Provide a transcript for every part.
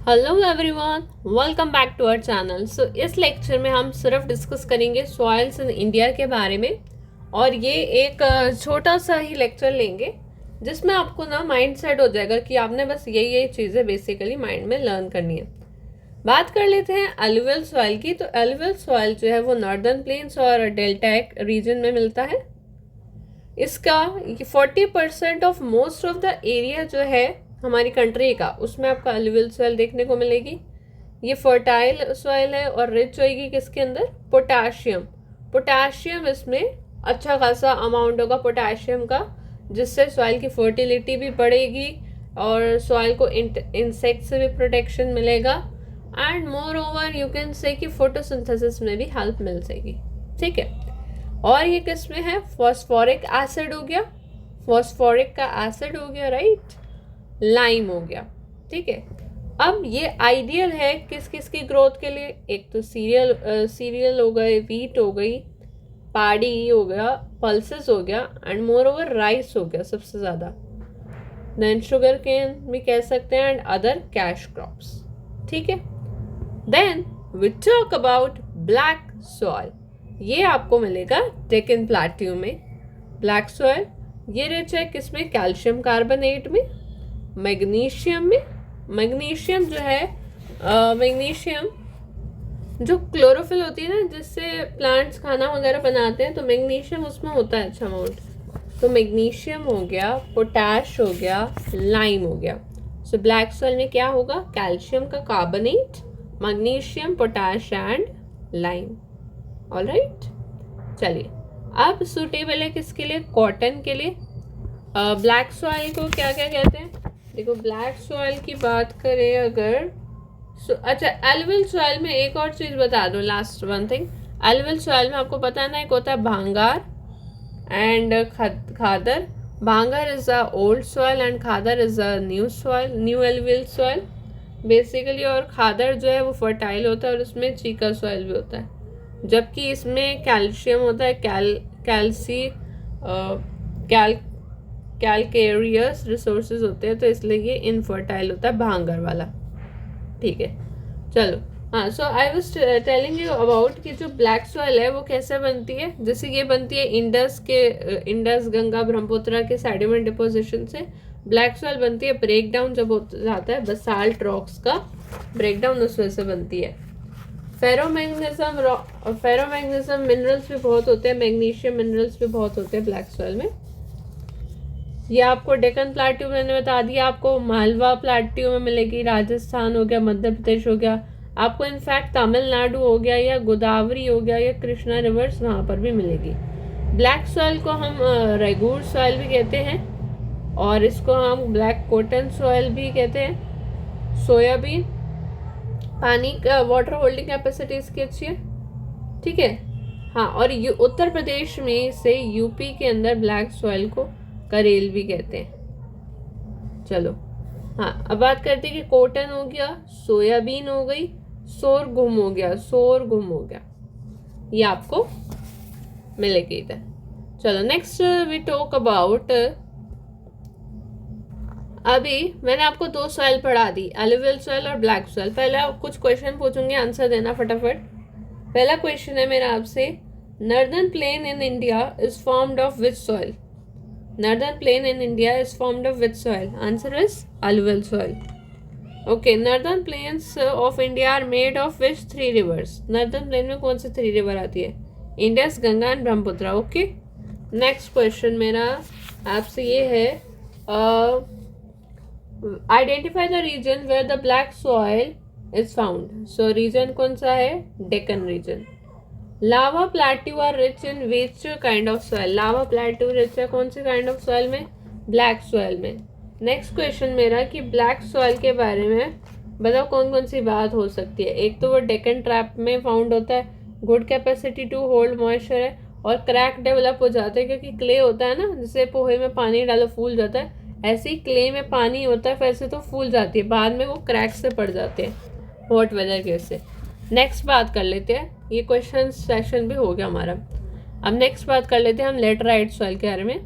Hello everyone, welcome back to our channel. इस lecture में हम सिर्फ डिस्कस करेंगे सॉइल्स इन इंडिया के बारे में। और ये एक छोटा सा ही लेक्चर लेंगे जिसमें आपको ना माइंड सेट हो जाएगा कि आपने बस यही चीज़ें बेसिकली माइंड में लर्न करनी है। बात कर लेते हैं एलुवियल सॉइल की। तो एलुवियल सॉइल जो है वो नॉर्दर्न प्लेन्स और डेल्टाइक रीजन में मिलता है। इसका 40% of most of the area जो है हमारी कंट्री का, उसमें आपको एलुवियल सॉइल देखने को मिलेगी। ये फर्टाइल सॉइल है और रिच होएगी किसके अंदर? पोटाशियम। पोटाशियम इसमें अच्छा खासा अमाउंट होगा पोटाशियम का, जिससे सॉइल की फर्टिलिटी भी बढ़ेगी और सॉइल को इंसेक्ट से भी प्रोटेक्शन मिलेगा। And more over you can say कि फोटोसिंथेसिस में भी हेल्प मिल जाएगी। ठीक है। और ये किस में है? फॉस्फोरिक एसिड हो गया, फॉस्फोरिक का एसिड हो गया, राइट। लाइम हो गया। ठीक है। अब ये आइडियल है किस किस की ग्रोथ के लिए? एक तो सीरियल हो गए, वीट हो गई, पाड़ी हो गया, पल्सेस हो गया, एंड मोर ओवर राइस हो गया सबसे ज़्यादा। देन शुगर केन भी कह सकते हैं एंड अदर कैश क्रॉप्स। ठीक है। Then we talk about black soil. ये आपको मिलेगा डेक्कन प्लेट्यू में। ब्लैक सॉइल ये रिच है किसमें? कैल्शियम कार्बोनेट में, मैग्नीशियम में। मैग्नीशियम जो है मैग्नीशियम जो क्लोरोफिल होती है ना, जिससे प्लांट्स खाना वगैरह बनाते हैं, तो मैग्नीशियम उसमें होता है अच्छा अमाउंट। तो मैग्नीशियम हो गया, पोटैश हो गया, लाइम हो गया। सो ब्लैक सॉइल में क्या होगा? कैल्शियम का carbonate, magnesium, potash and lime. Alright, चलिए अब सूटेबल है किसके लिए? कॉटन के लिए। ब्लैक सॉइल को क्या क्या कहते हैं? देखो, ब्लैक सॉइल की बात करें अगर अच्छा, एलुवियल सॉइल में एक और चीज़ बता दो, last one thing. Alluvial soil में आपको पता है ना, एक होता है bhangar and khadar. Bhangar is a old soil and khadar is a new soil, new alluvial soil basically. और खादर जो है वो फर्टाइल होता है और उसमें चीका सॉइल भी होता है, जबकि इसमें कैल्शियम होता है, कैलकेरियस रिसोर्सेज होते हैं, तो इसलिए ये इनफर्टाइल होता है भांगर वाला। ठीक है, चलो। हाँ, so I was telling you about कि जो ब्लैक सॉइल है वो कैसे बनती है। जैसे ये बनती है इंडस गंगा ब्रह्मपुत्र के सेडिमेंट डिपोजिशन से ब्लैक सॉइल बनती है। ब्रेक डाउन जब हो जाता है बसाल्ट रॉक्स का ब्रेक डाउन, उस वजह से बनती है। फेरोमैग्नीशियम मिनरल्स भी बहुत होते हैं, मैग्नीशियम मिनरल्स भी बहुत होते हैं ब्लैक सॉइल में। ये आपको डेक्कन प्लेट्यू मैंने बता दिया, आपको मालवा प्लेट्यू में मिलेगी, राजस्थान हो गया, मध्य प्रदेश हो गया, आपको इनफैक्ट तमिलनाडु हो गया, या गोदावरी हो गया, या कृष्णा रिवर्स, वहाँ पर भी मिलेगी। ब्लैक सॉइल को हम रेगूर सॉइल भी कहते हैं, और इसको हम ब्लैक कॉटन सॉइल भी कहते हैं। सोयाबीन, पानी का वाटर होल्डिंग कैपेसिटी इसकी अच्छी है। ठीक है। हाँ, और उत्तर प्रदेश में से यूपी के अंदर ब्लैक सॉइल को करेल भी कहते हैं। चलो, हाँ, अब बात करते हैं कि कॉटन हो गया, सोयाबीन हो गई, सोरगुम हो गया, ये आपको मिलेगी इधर। चलो, नेक्स्ट वी टॉक अबाउट, अभी मैंने आपको दो सॉइल पढ़ा दी, एलुवियल सॉइल और ब्लैक सॉइल। पहले कुछ क्वेश्चन पूछूंगी, आंसर देना फटाफट। पहला क्वेश्चन है मेरा आपसे, northern plain in India is formed of which soil? Northern plain in India is formed of which soil? Answer is alluvial soil. Okay, northern plains of India are made of which 3 rivers? Northern plain में कौन सी 3 river आती है? Indus, Ganga and Brahmaputra. Okay, next question मेरा आपसे ये है, identify the region where the black soil is found. So region कौन सा है? Deccan region. Lava plateau are rich in which kind of soil? Lava plateau rich है कौन सी काइंड ऑफ सॉइल में? ब्लैक सॉइल में। नेक्स्ट क्वेश्चन मेरा कि ब्लैक सॉइल के बारे में बताओ कौन कौन सी बात हो सकती है। एक तो वो डेक्कन ट्रैप में फाउंड होता है, good capacity to hold moisture है, और क्रैक डेवलप हो जाते हैं क्योंकि क्ले होता है ना, जैसे पोहे में पानी डालो फूल जाता है, ऐसे ही क्ले में पानी होता है, वैसे तो फूल जाती है, बाद में वो क्रैक से पड़ जाते हैं हॉट वेदर के वजह से। नेक्स्ट बात कर लेते हैं, ये क्वेश्चन सेशन भी हो गया हमारा। अब नेक्स्ट बात कर लेते हैं हम लेटराइट सॉइल के बारे में।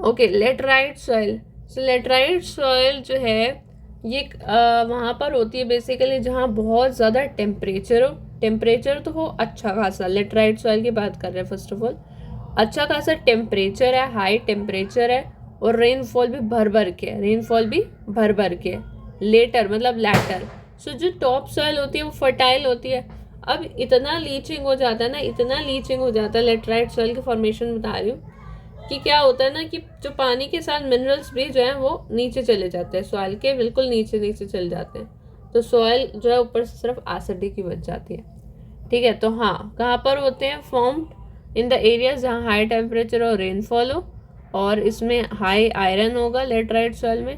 Okay, laterite soil. So laterite soil जो है ये वहाँ पर होती है बेसिकली जहाँ बहुत ज़्यादा टेम्परेचर हो। टेम्परेचर तो हो अच्छा खासा, लेटराइट सॉइल की बात कर रहे हैं फर्स्ट ऑफ ऑल। अच्छा खासा टेम्परेचर है, हाई टेम्परेचर है, और रेनफॉल भी भर भर के है, रेनफॉल भी भर भर के है। लेटर मतलब लैटर। सो जो टॉप सॉइल होती है वो फर्टाइल होती है। अब इतना लीचिंग हो जाता है ना, इतना लीचिंग हो जाता है, लेटराइट सॉइल की फॉर्मेशन बता रही हूँ, कि क्या होता है ना कि जो पानी के साथ मिनरल्स भी जो है वो नीचे चले जाते हैं, सॉइल के बिल्कुल नीचे नीचे चले जाते हैं। तो सॉइल जो है ऊपर से सिर्फ एसिडिक ही बच जाती है। ठीक है, तो हाँ, कहाँ पर होते हैं? फॉर्म्ड इन द एरियाज जहाँ हाई टेम्परेचर और रेनफॉल हो, और इसमें हाई आयरन होगा लेटराइट सॉइल में,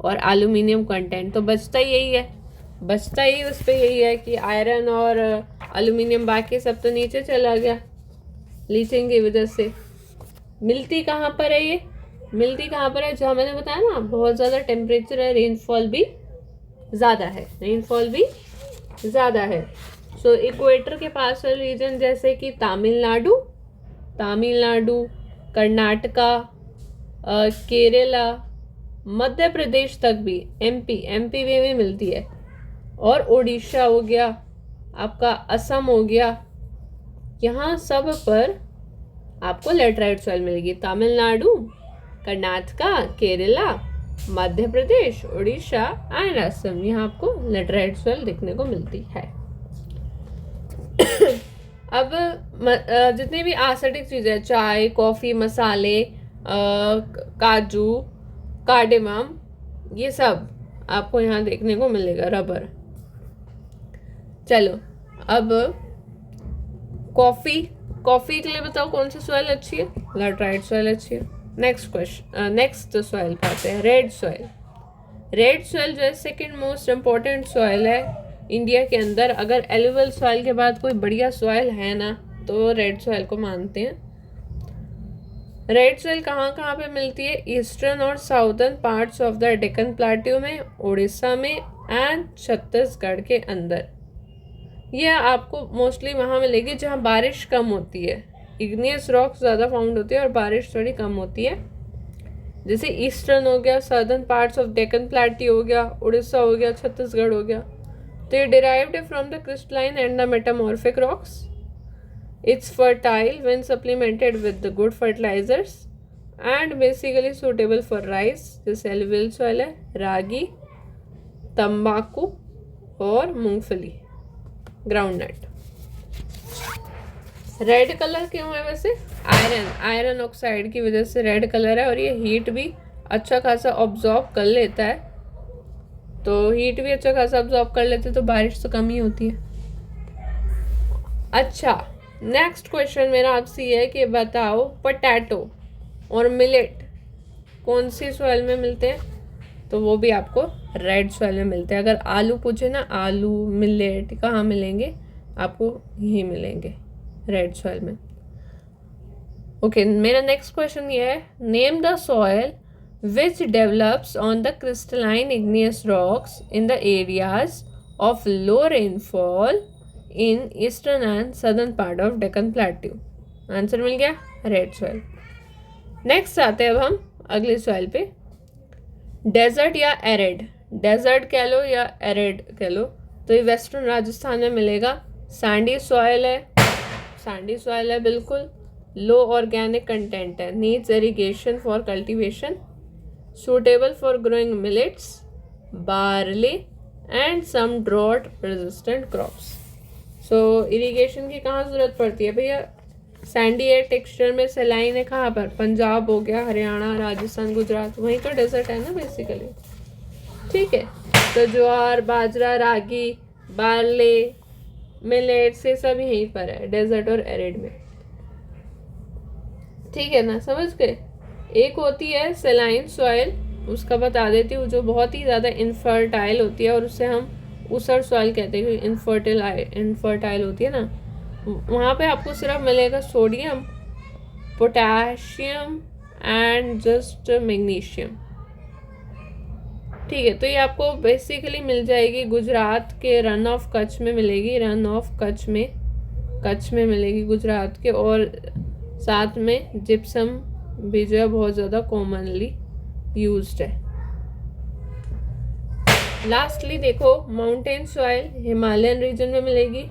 और एल्यूमिनियम कंटेंट। तो बचता यही है, बचता ही उस पर यही है कि आयरन और एल्यूमिनियम, बाकी सब तो नीचे चला गया लीचिंग की वजह से। मिलती कहाँ पर है ये? मिलती कहाँ पर है? जहाँ मैंने बताया ना बहुत ज़्यादा टेम्परेचर है, रेनफॉल भी ज़्यादा है, रेनफॉल भी ज़्यादा है। सो इक्वेटर के पास वाले रीजन जैसे कि तमिलनाडु, तमिलनाडु, कर्नाटका, केरला, मध्य प्रदेश तक भी, एमपी में भी मिलती है, और उड़ीसा हो गया, आपका असम हो गया, यहाँ सब पर आपको लेटराइट सॉइल मिलेगी। तमिलनाडु, कर्नाटका, केरला, मध्य प्रदेश, उड़ीसा एंड असम, यहाँ आपको लेटराइट सॉइल देखने को मिलती है। अब जितनी भी एसिडिक चीज़ें, चाय, कॉफ़ी, मसाले, काजू, कार्डेमम, ये सब आपको यहाँ देखने को मिलेगा। रबर। चलो अब कॉफ़ी के लिए बताओ कौन सी सॉइल अच्छी है? लेटराइट सॉइल अच्छी है। नेक्स्ट क्वेश्चन, नेक्स्ट सॉइल पे आते हैं, रेड सॉइल। रेड सॉइल जो है सेकेंड मोस्ट इम्पॉर्टेंट सॉइल है इंडिया के अंदर। अगर एलुवियल सॉइल के बाद कोई बढ़िया सॉइल है ना तो रेड सॉइल को मानते हैं। रेड सॉइल कहाँ कहाँ पे मिलती है? ईस्टर्न और southern parts of the Deccan plateau में, उड़ीसा में एंड छत्तीसगढ़ के अंदर। ये आपको मोस्टली वहाँ मिलेगी जहाँ बारिश कम होती है, इग्नियस रॉक्स ज़्यादा फाउंड होती है और बारिश थोड़ी कम होती है। जैसे ईस्टर्न हो गया, southern parts of Deccan plateau हो गया, उड़ीसा हो गया, छत्तीसगढ़ हो गया। तो ये derived from the crystalline and the metamorphic rocks. It's fertile when supplemented with the good fertilizers and basically suitable for rice, जैसे एलुवियल सॉइल है, रागी, तंबाकू और मूंगफली, ग्राउंडनट। रेड कलर क्यों है वैसे? आयरन ऑक्साइड की वजह से रेड कलर है, और ये हीट भी अच्छा खासा ऑब्जॉर्ब कर लेता है। तो हीट भी अच्छा खासा ऑब्जॉर्ब कर लेते तो बारिश तो कम ही होती है। अच्छा, नेक्स्ट क्वेश्चन मेरा आपसे ये है कि बताओ पोटैटो और मिलेट कौन सी सॉइल में मिलते हैं? तो वो भी आपको रेड सॉइल में मिलते हैं। अगर आलू पूछे ना, आलू, मिलेट कहाँ मिलेंगे? आपको यही मिलेंगे, रेड सॉइल में। ओके, मेरा नेक्स्ट क्वेश्चन ये है, name the soil which develops on the crystalline igneous rocks in the areas of low rainfall in eastern and southern part of Deccan plateau. Answer मिल गया, रेड सॉइल। नेक्स्ट आते हैं अब हम अगली सॉइल पे, डेजर्ट या एरिड। डेजर्ट कह लो या एरिड कह लो, तो ये वेस्टर्न राजस्थान में मिलेगा। सैंडी सॉइल है, सैंडी सॉइल है बिल्कुल, लो ऑर्गेनिक कंटेंट है, needs irrigation for cultivation, suitable for growing millets, barley and some drought resistant crops. So irrigation की कहाँ ज़रूरत पड़ती है भैया? सैंडी है, टेक्सचर में सेलाइन है, कहाँ पर? पंजाब हो गया, हरियाणा, राजस्थान, गुजरात, वहीं तो डेजर्ट है ना बेसिकली। ठीक है, तो ज्वार, बाजरा, रागी, बार्ले, मिलेट्स, ये सब यहीं पर है डेजर्ट और एरिड में। ठीक है ना, समझ गए? एक होती है सेलाइन सॉइल, उसका बता देती हूँ, जो बहुत ही ज़्यादा इनफर्टाइल होती है और उससे हम ऊसर सॉइल कहते हैं, इनफर्टाइल होती है ना। वहाँ पे आपको सिर्फ मिलेगा sodium, potassium and just magnesium. ठीक है, तो ये आपको बेसिकली मिल जाएगी गुजरात के रन ऑफ कच्छ में मिलेगी, रन ऑफ कच्छ में मिलेगी गुजरात के, और साथ में जिप्सम भी जो है बहुत ज़्यादा कॉमनली यूज्ड है। लास्टली देखो, माउंटेन सॉइल हिमालयन रीजन में मिलेगी,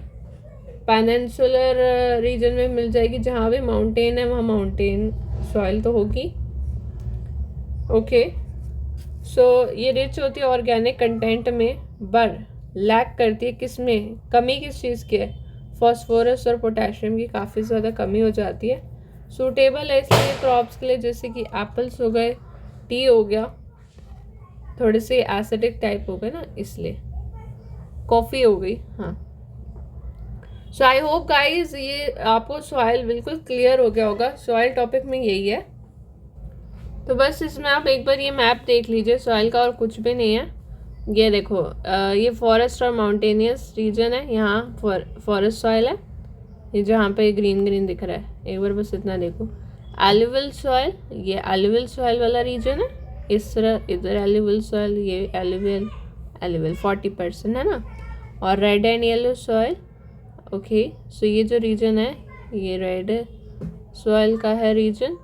पेनिनसुलर रीजन में मिल जाएगी, जहाँ भी माउंटेन है वहाँ माउंटेन सॉइल तो होगी। ओके, सो ये रिच होती है ऑर्गेनिक कंटेंट में, पर लैक करती है किस में, कमी किस चीज़ की है, फॉस्फोरस और पोटेशियम की काफ़ी ज़्यादा कमी हो जाती है। सूटेबल है इसलिए क्रॉप्स के लिए, जैसे कि एप्पल्स हो गए, टी हो गया, थोड़े से एसिडिक टाइप हो गए ना, इसलिए कॉफ़ी हो गई। हाँ, सो आई होप गाइज ये आपको सॉइल बिल्कुल क्लियर हो गया होगा। सॉइल टॉपिक में यही है, तो बस इसमें आप एक बार ये मैप देख लीजिए सॉइल का, और कुछ भी नहीं है। ये देखो, ये फॉरेस्ट और माउंटेनियस रीजन है, यहाँ फॉरेस्ट सॉइल है, ये जहाँ पे ग्रीन ग्रीन दिख रहा है, एक बार बस इतना देखो। एलुवियल सॉइल, ये एलुवियल सॉइल वाला रीजन है, इस तरह इधर एलुवियल सॉइल, ये एलुवियल 40% है ना, और red and yellow soil. Okay, so ये जो रीजन है ये रेड सॉइल का है रीजन।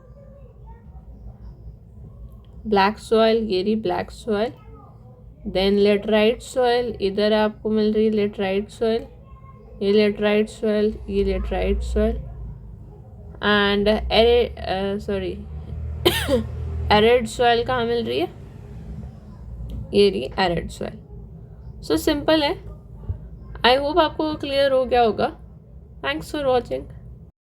ब्लैक सॉइल, ये रही black soil. Then laterite soil, इधर आपको मिल रही है लेटराइट सॉइल, ये लेटराइट सॉइल, ये laterite soil. And sorry arid soil कहाँ मिल रही है, ये रही एरिड सॉइल। सो सिंपल है, आई होप आपको क्लियर हो गया होगा। Thanks for watching.